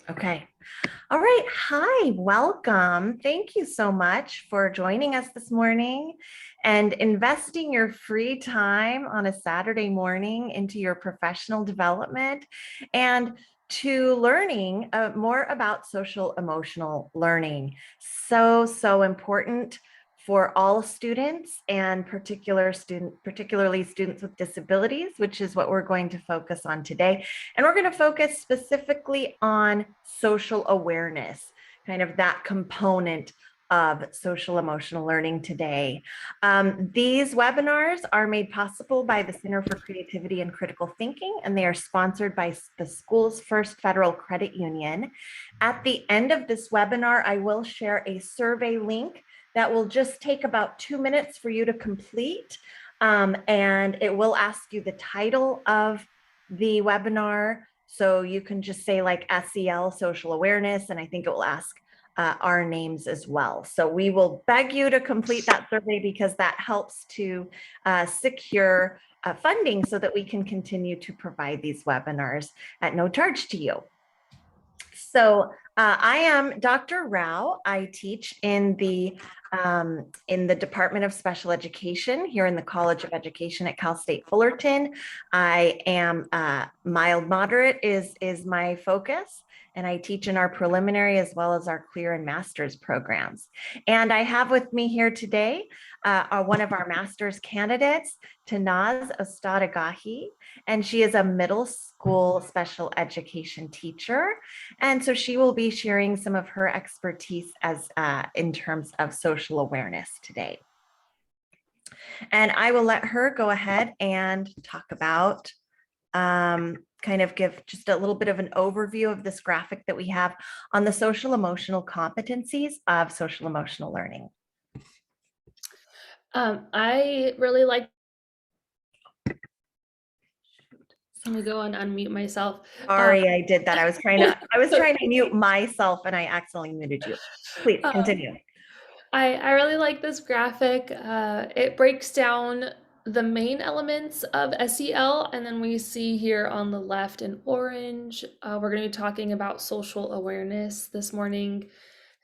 Okay. All right. Hi, welcome. Thank you so much for joining us this morning and investing your free time on a Saturday morning into your professional development and to learning more about social emotional learning. So important for all students and particularly students with disabilities, which is what we're going to focus on today. And we're going to focus specifically on social awareness, kind of that component of social emotional learning today. These webinars are made possible by the Center for Creativity and Critical Thinking, and they are sponsored by the school's First Federal Credit Union. At the end of this webinar, I will share a survey link that will just take about 2 minutes for you to complete. And it will ask you the title of the webinar. So you can just say like SEL Social Awareness, and I think it will ask our names as well. So we will beg you to complete that survey because that helps to secure funding so that we can continue to provide these webinars at no charge to you. So I am Dr. Rao. I teach in the Department of Special Education here in the College of Education at Cal State Fullerton. I am mild moderate is my focus, and I teach in our preliminary as well as our clear and master's programs. And I have with me here today one of our master's candidates, Tanaz Ostadagahi, and she is a middle school special education teacher. And so she will be sharing some of her expertise as in terms of social awareness today. And I will let her go ahead and talk about, kind of give just a little bit of an overview of this graphic that we have on the social emotional competencies of social emotional learning. I really like. Let me go and unmute myself. Sorry, I did that. I was trying to mute myself and I accidentally muted you. Please continue. I really like this graphic. It breaks down the main elements of SEL, and then we see here on the left in orange, we're going to be talking about social awareness this morning,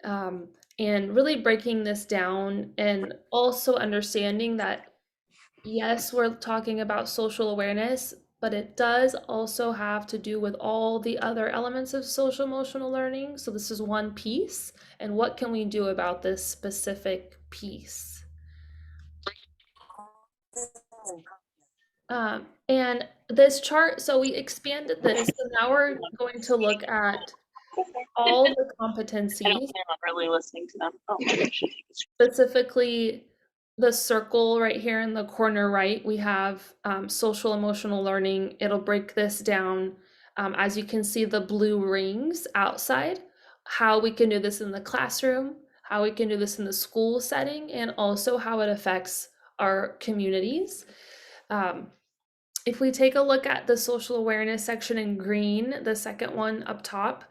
and really breaking this down and also understanding that, yes, we're talking about social awareness, but it does also have to do with all the other elements of social emotional learning. So this is one piece, and what can we do about this specific piece? And this chart, so we expanded this, so now we're going to look at all the competencies. I don't plan on really listening to them. Oh, specifically the circle right here in the corner right, we have social emotional learning. It'll break this down. As you can see, the blue rings outside, how we can do this in the classroom, how we can do this in the school setting, and also how it affects our communities. If we take a look at the social awareness section in green, the second one up top,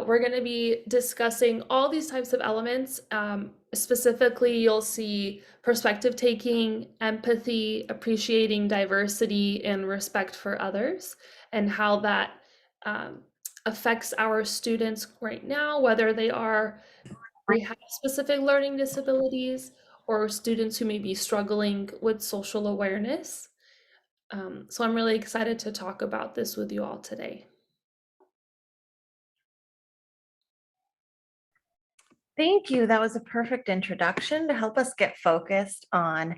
we're going to be discussing all these types of elements. Specifically, you'll see perspective taking, empathy, appreciating diversity, and respect for others, and how that affects our students right now, whether they have specific learning disabilities or students who may be struggling with social awareness. So I'm really excited to talk about this with you all today. Thank you. That was a perfect introduction to help us get focused on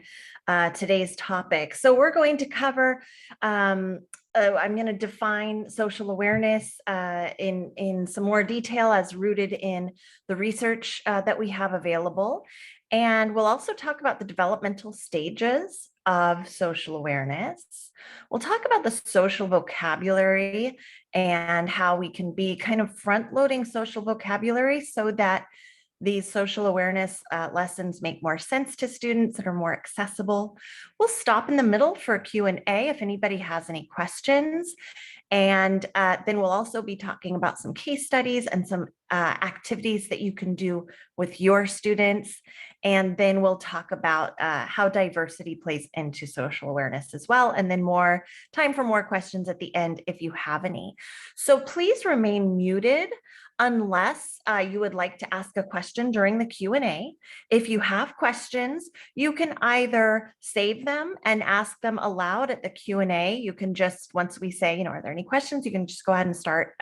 today's topic. So we're going to cover, I'm going to define social awareness in some more detail as rooted in the research that we have available. And we'll also talk about the developmental stages of social awareness. We'll talk about the social vocabulary and how we can be kind of front-loading social vocabulary so that these social awareness lessons make more sense to students that are more accessible. We'll stop in the middle for a Q&A if anybody has any questions. And then we'll also be talking about some case studies and some activities that you can do with your students. And then we'll talk about how diversity plays into social awareness as well. And then more time for more questions at the end if you have any. So please remain muted unless you would like to ask a question during the Q&A. If you have questions, you can either save them and ask them aloud at the Q&A. You can just, once we say, are there any questions, you can just go ahead and start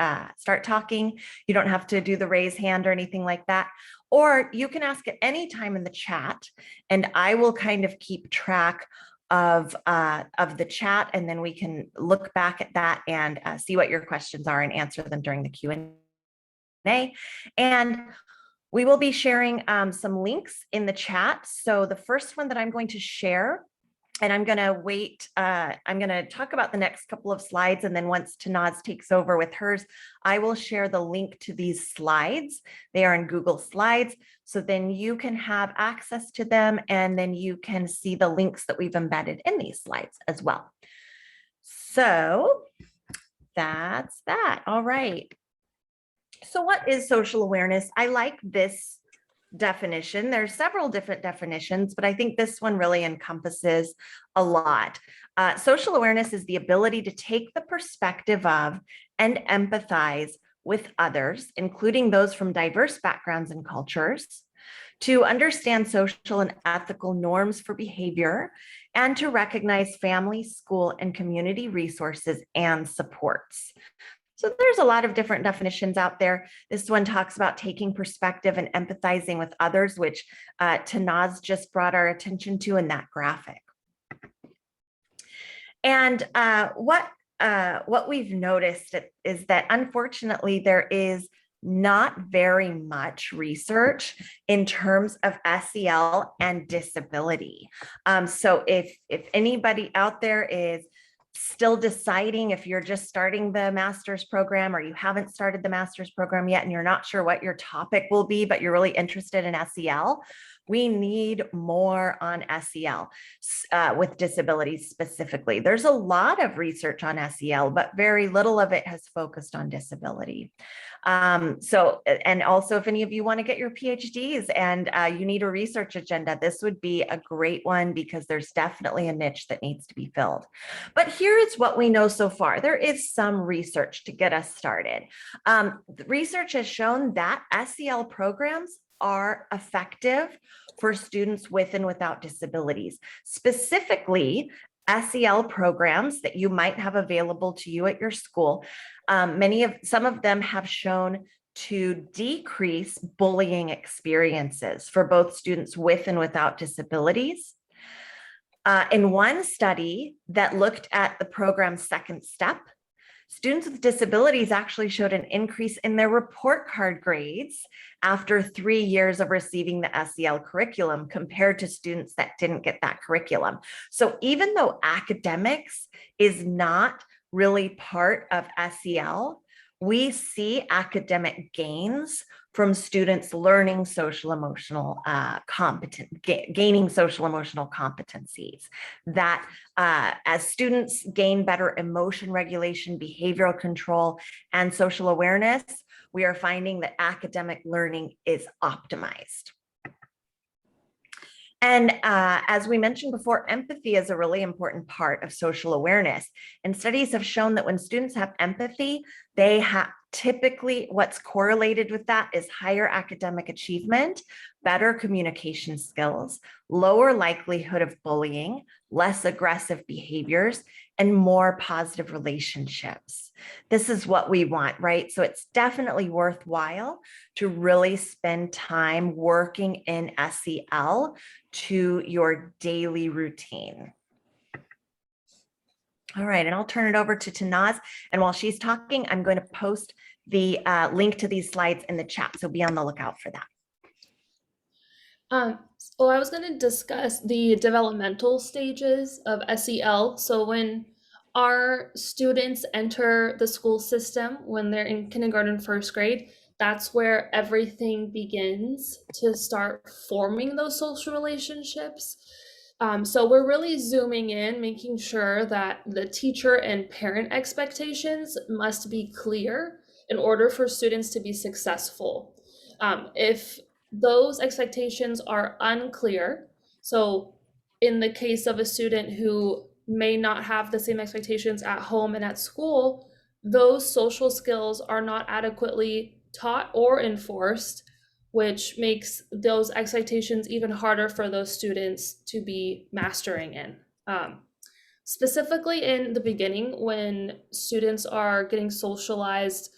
talking. You don't have to do the raise hand or anything like that. Or you can ask at any time in the chat, and I will kind of keep track of the chat, and then we can look back at that and see what your questions are and answer them during the Q&A. And we will be sharing some links in the chat. So the first one that I'm going to share, and I'm going to wait, I'm going to talk about the next couple of slides, and then once Tanaz takes over with hers, I will share the link to these slides. They are in Google Slides, so then you can have access to them, and then you can see the links that we've embedded in these slides as well. So that's that. All right. So what is social awareness? I like this definition. There's several different definitions, but I think this one really encompasses a lot. Social awareness is the ability to take the perspective of and empathize with others, including those from diverse backgrounds and cultures, to understand social and ethical norms for behavior, and to recognize family, school, and community resources and supports. So there's a lot of different definitions out there. This one talks about taking perspective and empathizing with others, which Tanaz just brought our attention to in that graphic. And what we've noticed is that unfortunately there is not very much research in terms of SEL and disability. So if anybody out there is still deciding, if you're just starting the master's program or you haven't started the master's program yet and you're not sure what your topic will be, but you're really interested in SEL, we need more on SEL with disabilities specifically. There's a lot of research on SEL, but very little of it has focused on disability. And also, if any of you want to get your PhDs and you need a research agenda, this would be a great one because there's definitely a niche that needs to be filled. But here is what we know so far. There is some research to get us started. The research has shown that SEL programs are effective for students with and without disabilities. Specifically, SEL programs that you might have available to you at your school, some of them have shown to decrease bullying experiences for both students with and without disabilities. In one study that looked at the program's second step, students with disabilities actually showed an increase in their report card grades after 3 years of receiving the SEL curriculum compared to students that didn't get that curriculum. So even though academics is not really part of SEL, we see academic gains from students learning social emotional gaining social emotional competencies. That as students gain better emotion regulation, behavioral control, and social awareness, we are finding that academic learning is optimized. And as we mentioned before, empathy is a really important part of social awareness. And studies have shown that when students have empathy, they have typically what's correlated with that is higher academic achievement, better communication skills, lower likelihood of bullying, less aggressive behaviors, and more positive relationships. This is what we want, right? So it's definitely worthwhile to really spend time working in SEL to your daily routine. All right, and I'll turn it over to Tanaz. And while she's talking, I'm going to post the link to these slides in the chat. So be on the lookout for that. Well, I was going to discuss the developmental stages of SEL. So when our students enter the school system, when they're in kindergarten, first grade, that's where everything begins to start forming those social relationships. So we're really zooming in, making sure that the teacher and parent expectations must be clear. in order for students to be successful. If those expectations are unclear, so in the case of a student who may not have the same expectations at home and at school, those social skills are not adequately taught or enforced, which makes those expectations even harder for those students to be mastering in. Specifically in the beginning, when students are getting socialized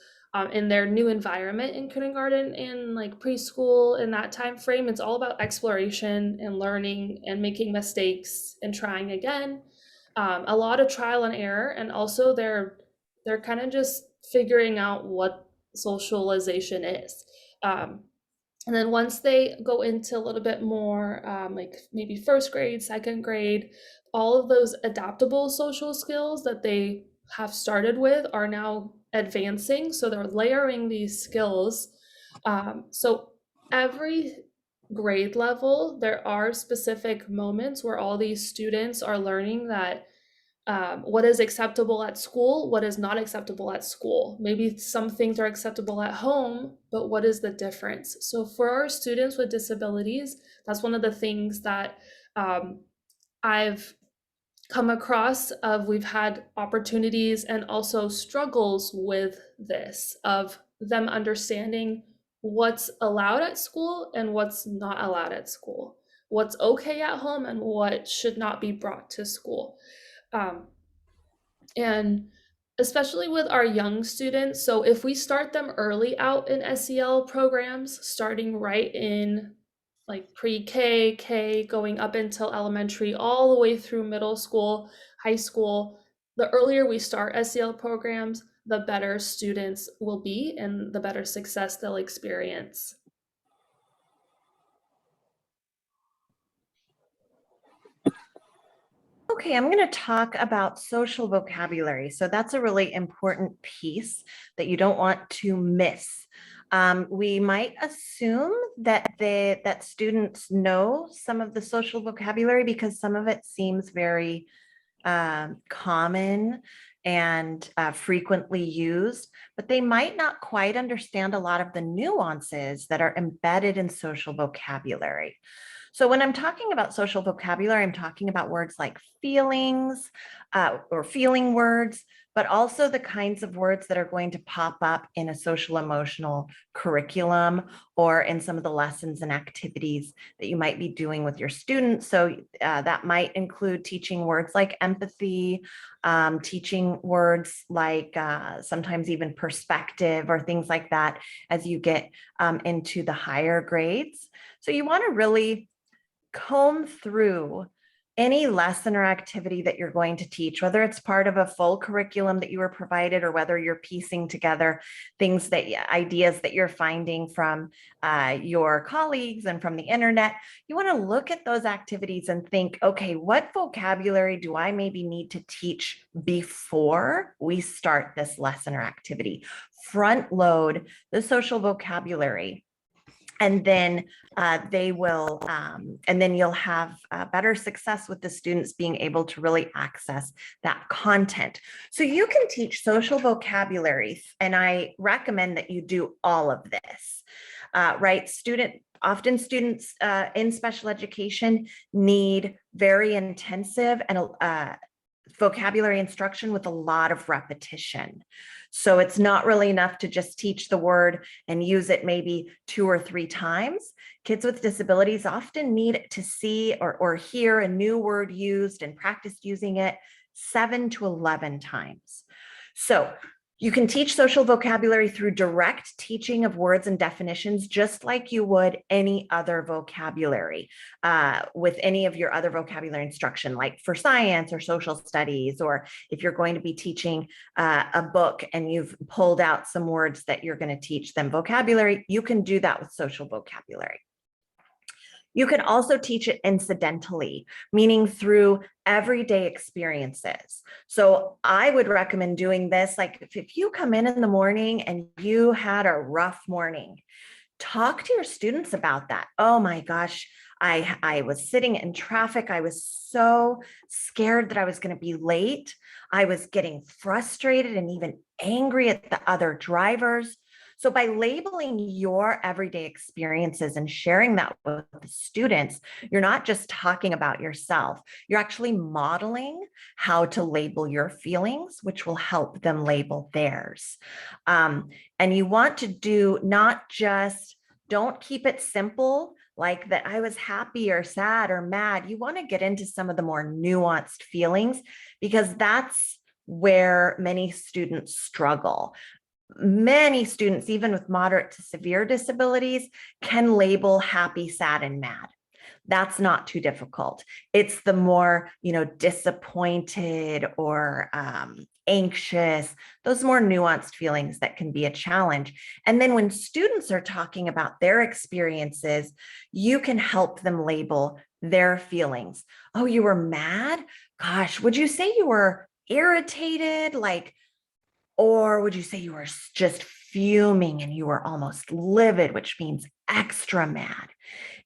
in their new environment in kindergarten and like preschool, in that time frame, it's all about exploration and learning and making mistakes and trying again. A lot of trial and error, and also they're kind of just figuring out what socialization is. Um, and then once they go into a little bit more like maybe first grade, second grade, all of those adaptable social skills that they have started with are now advancing. So they're layering these skills. So every grade level, there are specific moments where all these students are learning that what is acceptable at school, what is not acceptable at school. Maybe some things are acceptable at home, but what is the difference? So for our students with disabilities, that's one of the things that I've come across of we've had opportunities and also struggles with this, of them understanding what's allowed at school and what's not allowed at school, what's okay at home and what should not be brought to school. Um, and especially with our young students, so if we start them early out in SEL programs, starting right in like pre-K, K, going up until elementary, all the way through middle school, high school, the earlier we start SEL programs, the better students will be and the better success they'll experience. Okay, I'm going to talk about social vocabulary. So that's a really important piece that you don't want to miss. We might assume that that students know some of the social vocabulary because some of it seems very common and frequently used, but they might not quite understand a lot of the nuances that are embedded in social vocabulary. So when I'm talking about social vocabulary, I'm talking about words like feelings or feeling words, but also the kinds of words that are going to pop up in a social emotional curriculum or in some of the lessons and activities that you might be doing with your students. So that might include teaching words like empathy, teaching words like sometimes even perspective or things like that as you get into the higher grades. So you want to really comb through any lesson or activity that you're going to teach, whether it's part of a full curriculum that you were provided or whether you're piecing together things that ideas that you're finding from your colleagues and from the internet. You want to look at those activities and think, okay, what vocabulary do I maybe need to teach before we start this lesson or activity? Front load the social vocabulary. And then and then you'll have better success with the students being able to really access that content. So you can teach social vocabulary, and I recommend that you do all of this, right? Often students in special education need very intensive and vocabulary instruction with a lot of repetition. So it's not really enough to just teach the word and use it maybe 2 or 3 times. Kids with disabilities often need to see or hear a new word used and practice using it 7 to 11 times. So you can teach social vocabulary through direct teaching of words and definitions, just like you would any other vocabulary with any of your other vocabulary instruction, like for science or social studies, or if you're going to be teaching a book and you've pulled out some words that you're going to teach them vocabulary, you can do that with social vocabulary. You can also teach it incidentally, meaning through everyday experiences. So I would recommend doing this. Like if you come in the morning and you had a rough morning, talk to your students about that. Oh my gosh, I was sitting in traffic. I was so scared that I was going to be late. I was getting frustrated and even angry at the other drivers. So by labeling your everyday experiences and sharing that with the students, you're not just talking about yourself, you're actually modeling how to label your feelings, which will help them label theirs. And you want to do not just, don't keep it simple like that I was happy or sad or mad. You want to get into some of the more nuanced feelings because that's where many students struggle. Many students, even with moderate to severe disabilities, can label happy, sad, and mad. That's not too difficult. It's the more, disappointed or anxious, those more nuanced feelings that can be a challenge. And then when students are talking about their experiences, you can help them label their feelings. Oh, you were mad? Gosh, would you say you were irritated? Or would you say you were just fuming and you were almost livid, which means extra mad?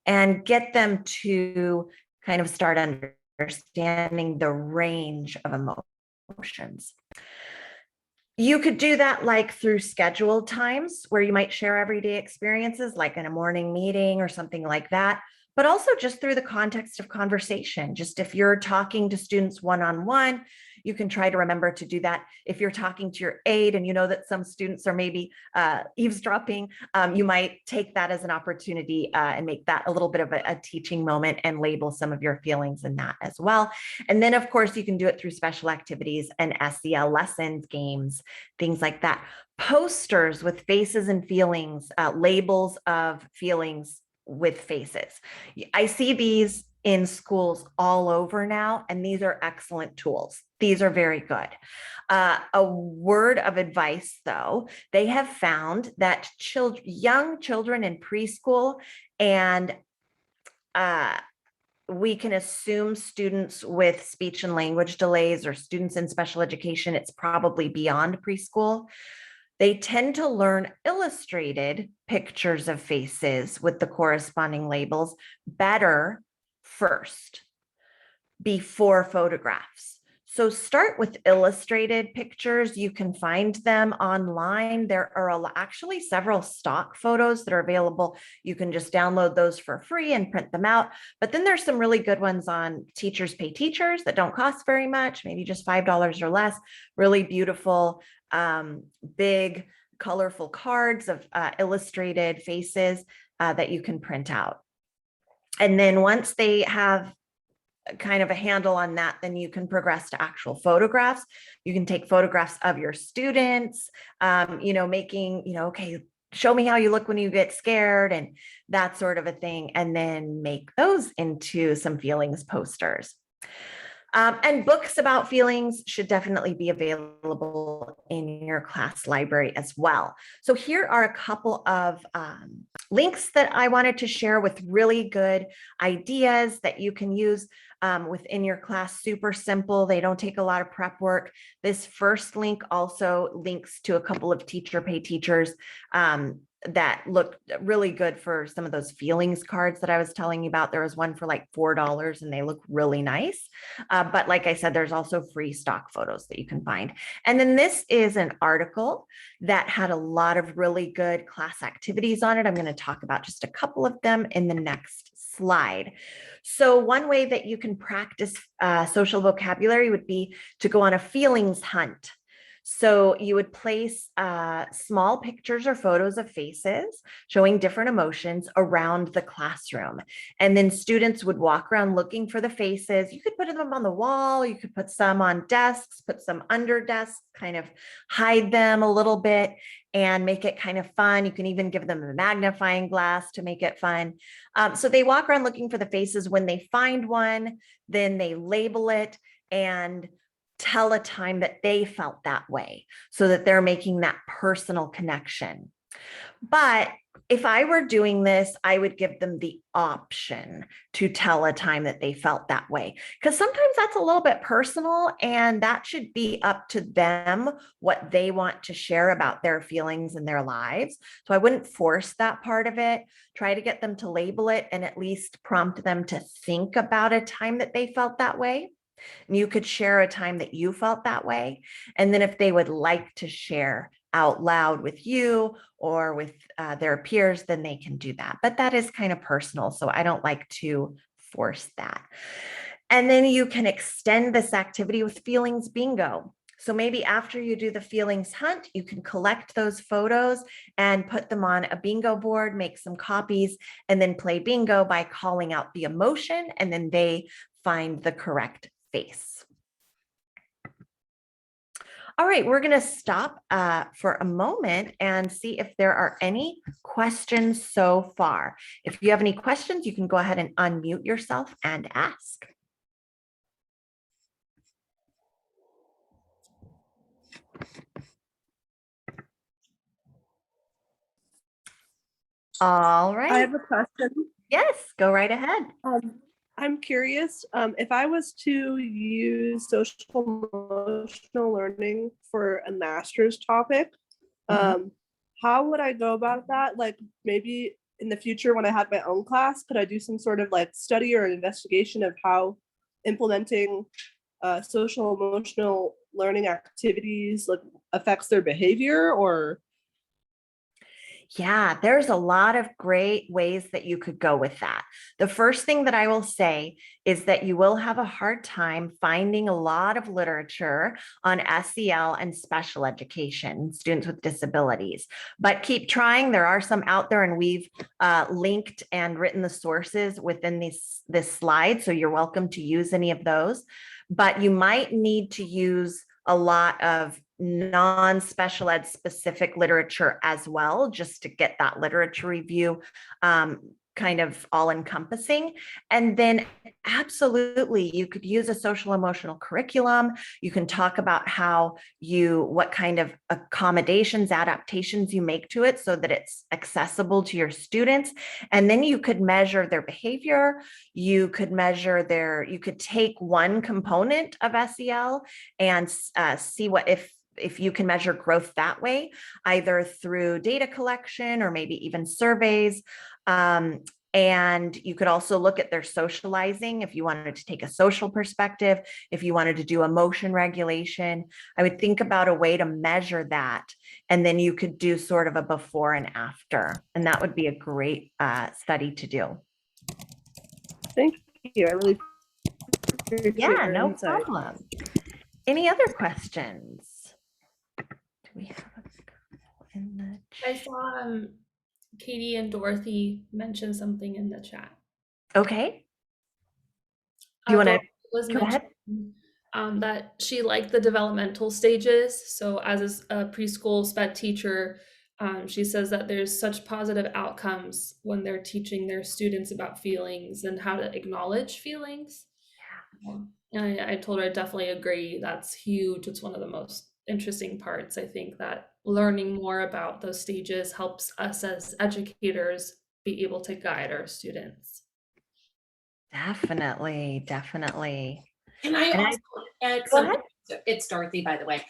And get them to kind of start understanding the range of emotions. You could do that like through scheduled times where you might share everyday experiences, like in a morning meeting or something like that, but also just through the context of conversation. Just if you're talking to students one-on-one, you can try to remember to do that. If you're talking to your aide and you know that some students are maybe eavesdropping, you might take that as an opportunity and make that a little bit of a teaching moment and label some of your feelings in that as well. And then, of course, you can do it through special activities and SEL lessons, games, things like that. Posters with faces and feelings, labels of feelings with faces. I see these in schools all over now, and these are excellent tools. These are very good. A word of advice, though, they have found that young children in preschool and we can assume students with speech and language delays or students in special education, it's probably beyond preschool. They tend to learn illustrated pictures of faces with the corresponding labels better first before photographs. So start with illustrated pictures. You can find them online. There are actually several stock photos that are available. You can just download those for free and print them out. But then there's some really good ones on Teachers Pay Teachers that don't cost very much, maybe just $5 or less. Really beautiful, big, colorful cards of illustrated faces that you can print out. And then once they have kind of a handle on that, then you can progress to actual photographs. You can take photographs of your students, making, okay, show me how you look when you get scared and that sort of a thing, and then make those into some feelings posters. And books about feelings should definitely be available in your class library as well. So here are a couple of links that I wanted to share with really good ideas that you can use within your class. Super simple. They don't take a lot of prep work. This first link also links to a couple of Teacher Pay Teachers that look really good for some of those feelings cards that I was telling you about. There was one for like $4 and they look really nice. But like I said, there's also free stock photos that you can find. And then this is an article that had a lot of really good class activities on it. I'm going to talk about just a couple of them in the next slide. So one way that you can practice social vocabulary would be to go on a feelings hunt. So you would place small pictures or photos of faces showing different emotions around the classroom. And then students would walk around looking for the faces. You could put them on the wall, you could put some on desks, put some under desks, kind of hide them a little bit and make it kind of fun. You can even give them a magnifying glass to make it fun. So they walk around looking for the faces. When they find one, then they label it and tell a time that they felt that way so that they're making that personal connection. But if I were doing this, I would give them the option to tell a time that they felt that way, because sometimes that's a little bit personal and that should be up to them what they want to share about their feelings in their lives. So I wouldn't force that part of it. Try to get them to label it and at least prompt them to think about a time that they felt that way. And you could share a time that you felt that way. And then if they would like to share out loud with you or with their peers, then they can do that. But that is kind of personal. So I don't like to force that. And then you can extend this activity with feelings bingo. So maybe after you do the feelings hunt, you can collect those photos and put them on a bingo board, make some copies, and then play bingo by calling out the emotion, and then they find the correct face. All right, we're going to stop for a moment and see if there are any questions so far. If you have any questions, you can go ahead and unmute yourself and ask. All right. I have a question. Yes, go right ahead. I'm curious if I was to use social emotional learning for a master's topic, how would I go about that? Like maybe in the future when I had my own class, could I do some sort of like study or investigation of how implementing social emotional learning activities like affects their behavior? Or Yeah, there's a lot of great ways that you could go with that. The first thing that I will say is that you will have a hard time finding a lot of literature on SEL and special education, students with disabilities, but keep trying. There are some out there, and we've linked and written the sources within this slide, so you're welcome to use any of those. But you might need to use a lot of non-special ed specific literature as well, just to get that literature review kind of all encompassing. And then absolutely, you could use a social emotional curriculum. You can talk about what kind of accommodations, adaptations you make to it so that it's accessible to your students. And then you could measure their behavior. You could you could take one component of SEL and see if you can measure growth that way, either through data collection or maybe even surveys. And you could also look at their socializing if you wanted to take a social perspective, if you wanted to do emotion regulation. I would think about a way to measure that. And then you could do sort of a before and after. And that would be a great study to do. thank you. I really appreciate your No insight. problem. Any other questions? Do we have a couple in the chat? I saw Katie and Dorothy mention something in the chat. Okay. Do you want to go ahead? That she liked the developmental stages. So as a preschool sped teacher, she says that there's such positive outcomes when they're teaching their students about feelings and how to acknowledge feelings. And I told her I definitely agree. That's huge. It's one of the most interesting parts. I think that learning more about those stages helps us as educators be able to guide our students. Definitely. Can I also add Go something? ahead. It's Dorothy, by the way.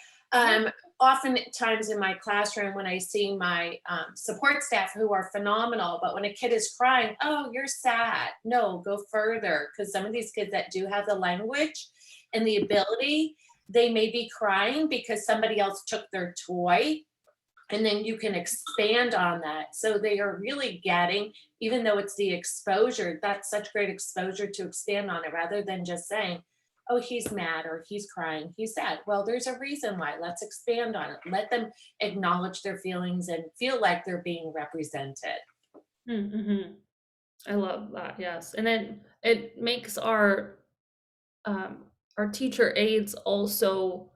Oftentimes in my classroom, when I see my support staff who are phenomenal, but when a kid is crying, oh, you're sad. No, go further. Because some of these kids that do have the language and the ability, they may be crying because somebody else took their toy. And then you can expand on that. So they are really getting, even though it's the exposure, that's such great exposure to expand on it rather than just saying, oh, he's mad or he's crying, he's sad. Well, there's a reason why. Let's expand on it. Let them acknowledge their feelings and feel like they're being represented. Mm-hmm. I love that. Yes. And then it makes our teacher aides also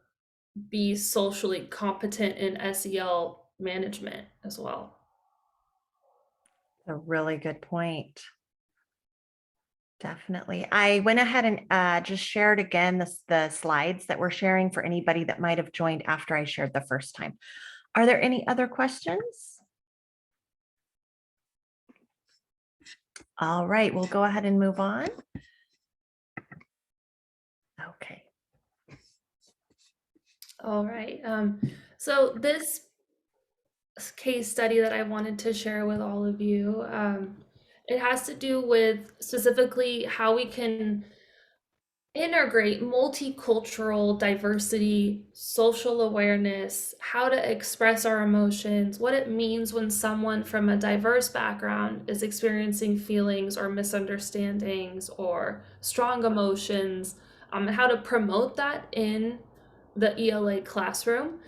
be socially competent in SEL management as well. A really good point. Definitely. I went ahead and just shared again the slides that we're sharing for anybody that might have joined after I shared the first time. Are there any other questions? All right, we'll go ahead and move on. Okay. All right. So this case study that I wanted to share with all of you, it has to do with specifically how we can integrate multicultural diversity, social awareness, how to express our emotions, what it means when someone from a diverse background is experiencing feelings or misunderstandings or strong emotions, and how to promote that in the ELA classroom.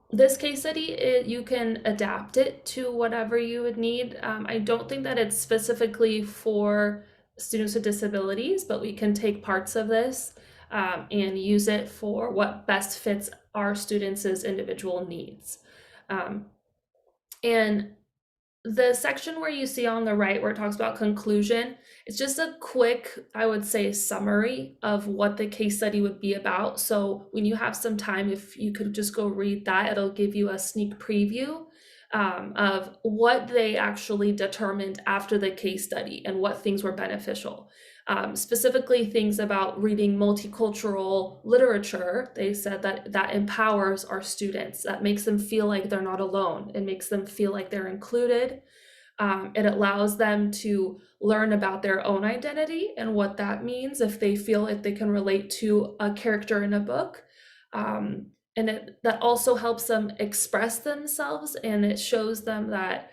This case study, you can adapt it to whatever you would need. I don't think that it's specifically for students with disabilities, but we can take parts of this and use it for what best fits our students' individual needs. And the section where you see on the right where it talks about conclusion, it's just a quick, I would say, summary of what the case study would be about. So when you have some time, if you could just go read that, it'll give you a sneak preview of what they actually determined after the case study and what things were beneficial. Specifically things about reading multicultural literature. They said that empowers our students, that makes them feel like they're not alone. It makes them feel like they're included. It allows them to learn about their own identity and what that means if they feel like they can relate to a character in a book. And that also helps them express themselves, and it shows them that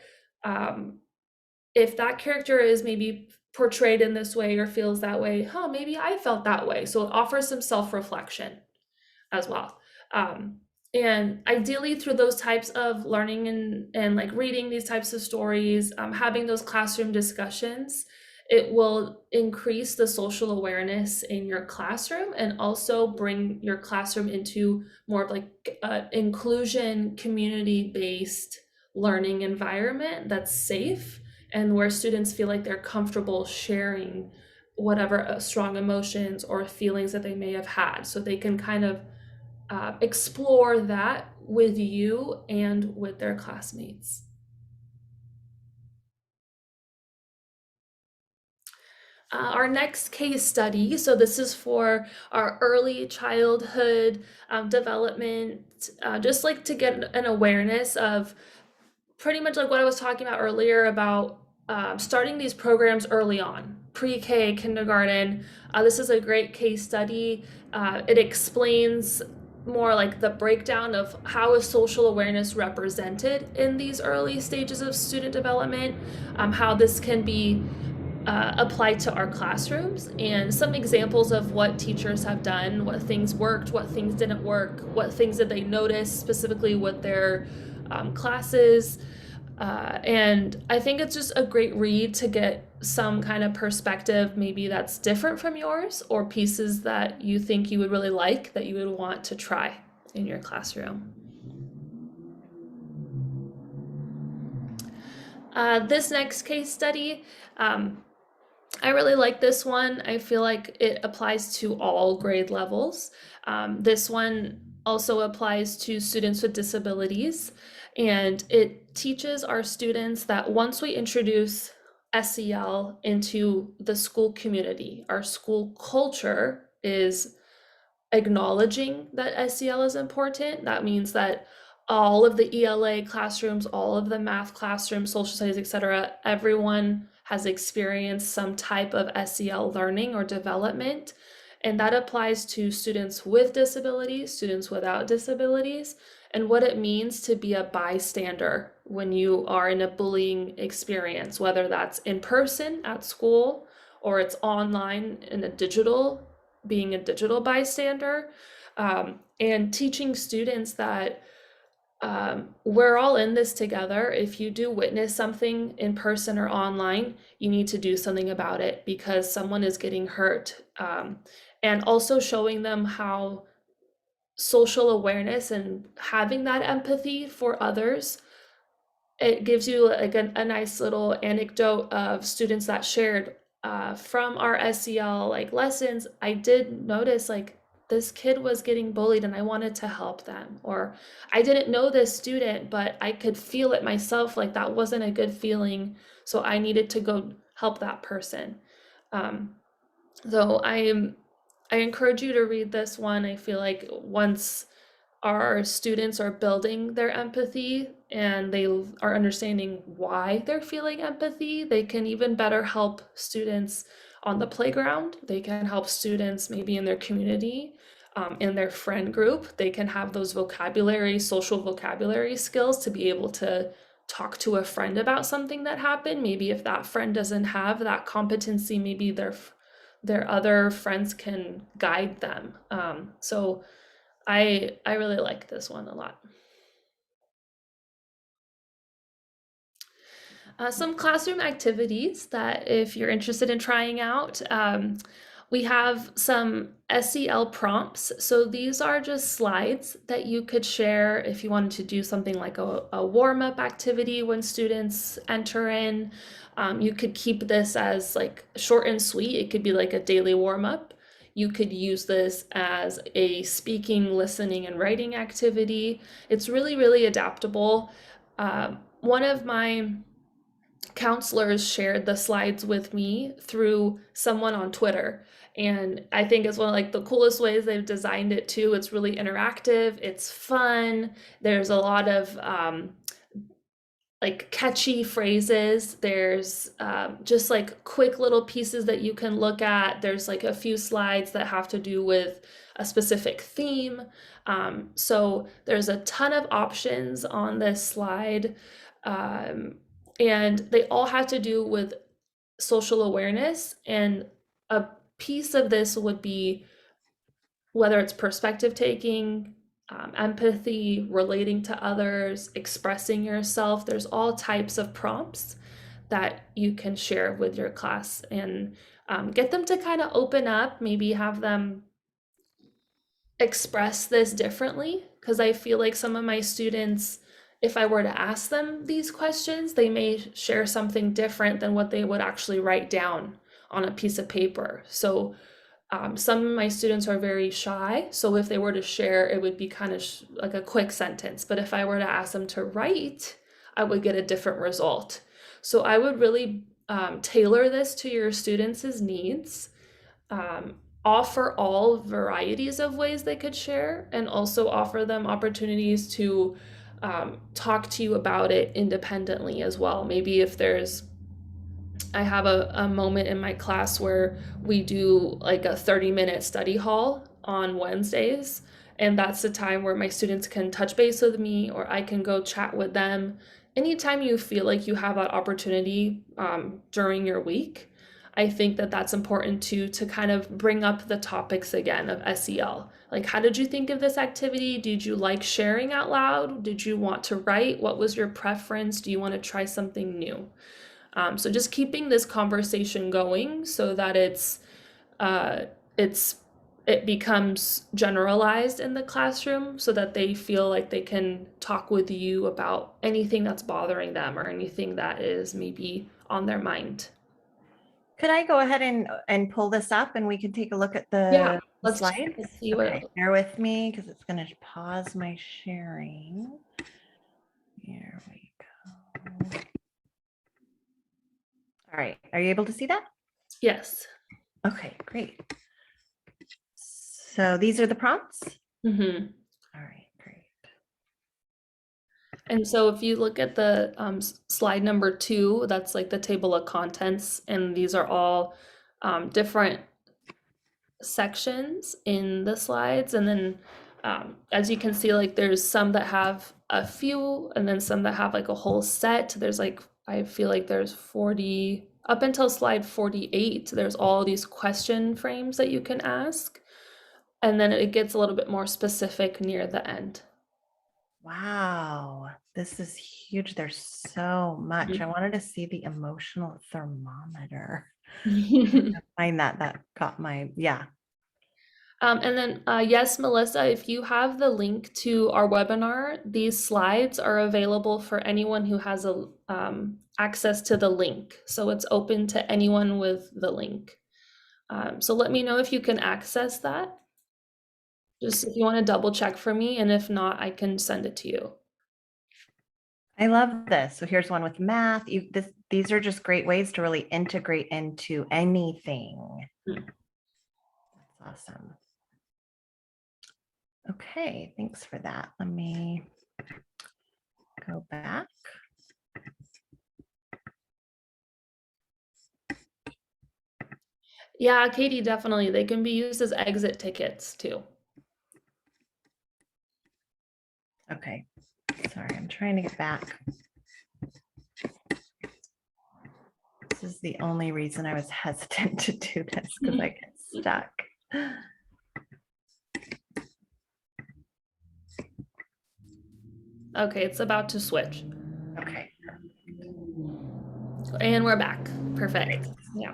if that character is maybe portrayed in this way or feels that way, maybe I felt that way. So it offers some self-reflection as well. And ideally through those types of learning and like reading these types of stories, having those classroom discussions, it will increase the social awareness in your classroom and also bring your classroom into more of like inclusion, community-based learning environment that's safe and where students feel like they're comfortable sharing whatever strong emotions or feelings that they may have had, so they can kind of explore that with you and with their classmates. Our next case study, so this is for our early childhood development, just like to get an awareness of pretty much like what I was talking about earlier about starting these programs early on, pre-K, kindergarten. This is a great case study. It explains more like the breakdown of how is social awareness represented in these early stages of student development, how this can be applied to our classrooms, and some examples of what teachers have done, what things worked, what things didn't work, what things did they notice specifically with their classes. And I think it's just a great read to get some kind of perspective, maybe that's different from yours, or pieces that you think you would really like, that you would want to try in your classroom. This next case study, I really like this one. I feel like it applies to all grade levels. This one also applies to students with disabilities, and it teaches our students that once we introduce SEL into the school community, our school culture is acknowledging that SEL is important. That means that all of the ELA classrooms, all of the math classrooms, social studies, etc., everyone has experienced some type of SEL learning or development. And that applies to students with disabilities, students without disabilities, and what it means to be a bystander when you are in a bullying experience, whether that's in person at school or it's online in a digital, being a digital bystander, and teaching students that we're all in this together. If you do witness something in person or online, you need to do something about it because someone is getting hurt. And also showing them how social awareness and having that empathy for others, it gives you like a nice little anecdote of students that shared from our SEL like lessons. I did notice like this kid was getting bullied and I wanted to help them, or I didn't know this student but I could feel it myself, like that wasn't a good feeling, so I needed to go help that person. So I encourage you to read this one. I feel like once our students are building their empathy and they are understanding why they're feeling empathy, they can even better help students, on the playground. They can help students maybe in their community, in their friend group. They can have those social vocabulary skills to be able to talk to a friend about something that happened. Maybe if that friend doesn't have that competency, maybe their other friends can guide them. So I really like this one a lot. Some classroom activities that if you're interested in trying out, we have some SEL prompts. So these are just slides that you could share if you wanted to do something like a warm-up activity when students enter in. You could keep this as like short and sweet. It could be like a daily warm-up. You could use this as a speaking, listening, and writing activity. It's really, really adaptable. One of my counselors shared the slides with me through someone on Twitter. And I think it's one of like the coolest ways they've designed it too. It's really interactive, it's fun. There's a lot of like catchy phrases. There's just like quick little pieces that you can look at. There's like a few slides that have to do with a specific theme. So there's a ton of options on this slide. And they all have to do with social awareness. And a piece of this would be whether it's perspective taking, empathy, relating to others, expressing yourself. There's all types of prompts that you can share with your class and get them to kind of open up, maybe have them express this differently. Because I feel like some of my students, if I were to ask them these questions, they may share something different than what they would actually write down on a piece of paper. So some of my students are very shy. So if they were to share, it would be kind of like a quick sentence. But if I were to ask them to write, I would get a different result. So I would really tailor this to your students' needs. Offer all varieties of ways they could share, and also offer them opportunities to talk to you about it independently as well. Maybe if I have a moment in my class where we do like a 30-minute study hall on Wednesdays, and that's the time where my students can touch base with me or I can go chat with them. Anytime you feel like you have that opportunity during your week, I think that that's important too, to kind of bring up the topics again of SEL. Like, how did you think of this activity? Did you like sharing out loud? Did you want to write? What was your preference? Do you want to try something new? So just keeping this conversation going so that it becomes generalized in the classroom, so that they feel like they can talk with you about anything that's bothering them or anything that is maybe on their mind. Could I go ahead and pull this up and we can take a look at Yeah, the let's slides? see what Okay, bear with me because it's going to pause my sharing. Here we go. All right, are you able to see that? Yes. Okay, great. So these are the prompts? Mm-hmm. All right, great. And so if you look at the slide number 2, that's like the table of contents, and these are all different sections in the slides. And then as you can see, like there's some that have a few, and then some that have like a whole set. There's like, I feel like there's 40, up until slide 48, there's all these question frames that you can ask. And then it gets a little bit more specific near the end. Wow, this is huge. There's so much. I wanted to see the emotional thermometer. Find that caught my, yeah. And then, yes, Melissa, if you have the link to our webinar, these slides are available for anyone who has access to the link. So it's open to anyone with the link. So let me know if you can access that. Just if you want to double check for me, and if not, I can send it to you. I love this. So here's one with math. These are just great ways to really integrate into anything. That's awesome. Okay, thanks for that. Let me go back. Yeah, Katie, definitely. They can be used as exit tickets too. Okay, sorry, I'm trying to get back. This is the only reason I was hesitant to do this, because I get stuck. Okay, it's about to switch. Okay, And we're back. Perfect. Yeah.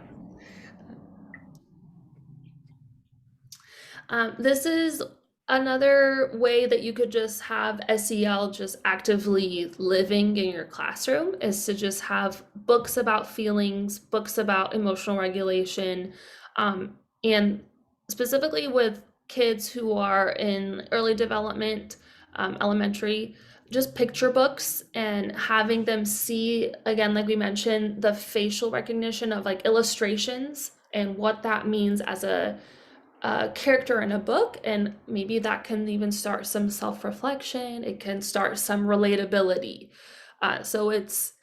This is another way that you could just have SEL just actively living in your classroom is to just have books about feelings, books about emotional regulation, and specifically with kids who are in early development, elementary, just picture books and having them see, again, like we mentioned, the facial recognition of like illustrations and what that means as a character in a book, and maybe that can even start some self-reflection. It can start some relatability. So it's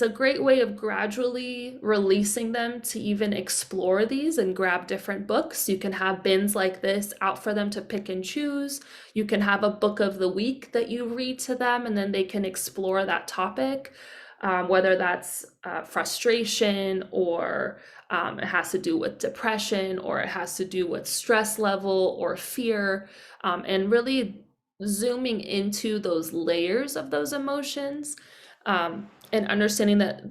a great way of gradually releasing them to even explore these and grab different books. You can have bins like this out for them to pick and choose. You can have a book of the week that you read to them, and then they can explore that topic, whether that's frustration or it has to do with depression, or it has to do with stress level or fear, and really zooming into those layers of those emotions, and understanding that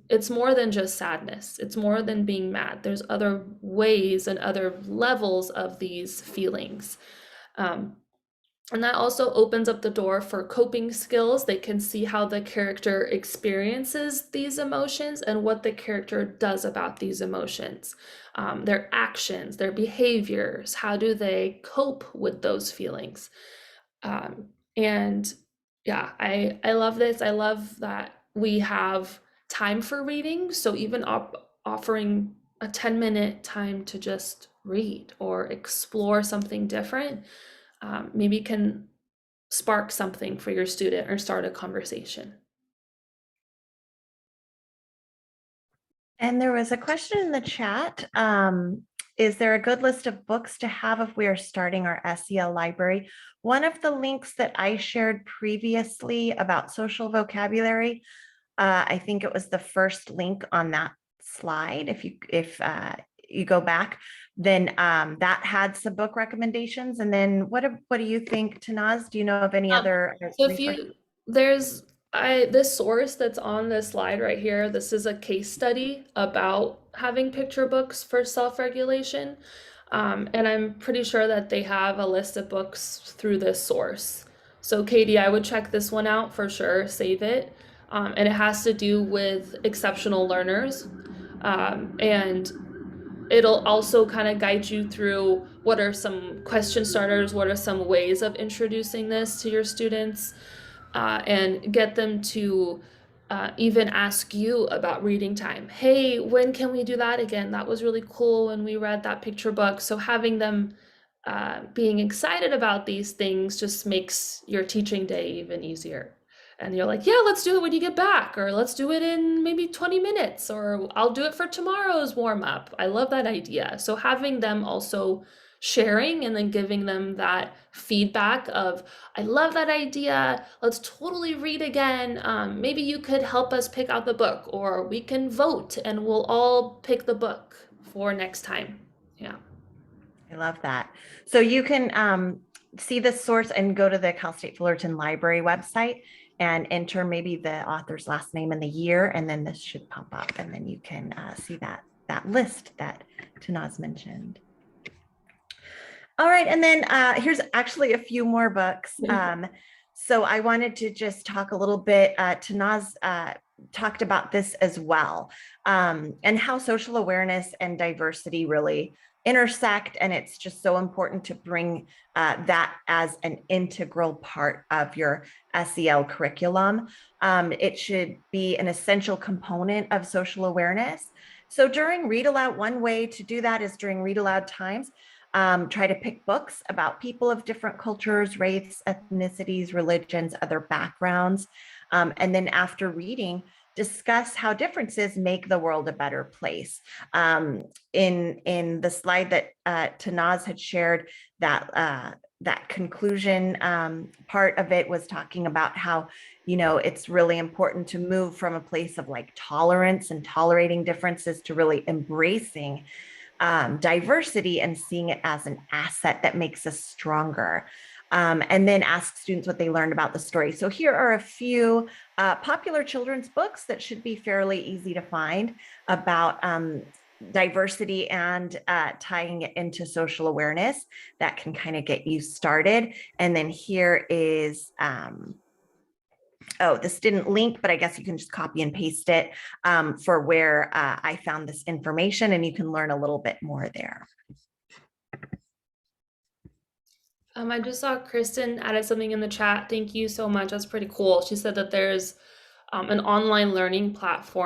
it's more than just sadness. It's more than being mad. There's other ways and other levels of these feelings. And that also opens up the door for coping skills. They can see how the character experiences these emotions and what the character does about these emotions, their actions, their behaviors, how do they cope with those feelings. And yeah, I love this. I love that we have time for reading. So even offering a 10-minute time to just read or explore something different, maybe can spark something for your student or start a conversation. and there was a question in the chat. Is there a good list of books to have if we are starting our SEL library? One of the links that I shared previously about social vocabulary, I think it was the first link on that slide. If you go back, then that had some book recommendations. And then what do you think, Tanaz? Do you know of any other So if resources? you this source that's on this slide right here, this is a case study about having picture books for self-regulation. And I'm pretty sure that they have a list of books through this source. So Katie, I would check this one out for sure, save it. And it has to do with exceptional learners. And it'll also kind of guide you through what are some question starters, what are some ways of introducing this to your students, and get them to even ask you about reading time. Hey, when can we do that again? That was really cool when we read that picture book. So having them being excited about these things just makes your teaching day even easier. And you're like, yeah, let's do it when you get back, or let's do it in maybe 20 minutes, or I'll do it for tomorrow's warm up. I love that idea. So having them also sharing and then giving them that feedback of, I love that idea. Let's totally read again. Maybe you could help us pick out the book, or we can vote and we'll all pick the book for next time. Yeah. I love that. So you can see this source and go to the Cal State Fullerton Library website and enter maybe the author's last name and the year, and then this should pop up, and then you can see that list that Tanaz mentioned. All right, and then here's actually a few more books. So I wanted to just talk a little bit, Tanaz talked about this as well, and how social awareness and diversity really intersect, and it's just so important to bring that as an integral part of your SEL curriculum. It should be an essential component of social awareness. So during Read Aloud, one way to do that is during Read Aloud times. Try to pick books about people of different cultures, race, ethnicities, religions, other backgrounds. And then after reading, discuss how differences make the world a better place. In the slide that Tanaz had shared, that conclusion part of it was talking about how, you know, it's really important to move from a place of like tolerance and tolerating differences to really embracing diversity and seeing it as an asset that makes us stronger. And then ask students what they learned about the story. So here are a few popular children's books that should be fairly easy to find about diversity and tying it into social awareness that can kind of get you started. And then here is, oh, this didn't link, but I guess you can just copy and paste it for where I found this information, and you can learn a little bit more there. I just saw Kristen added something in the chat. Thank you so much. That's pretty cool. She said that there's an online learning platform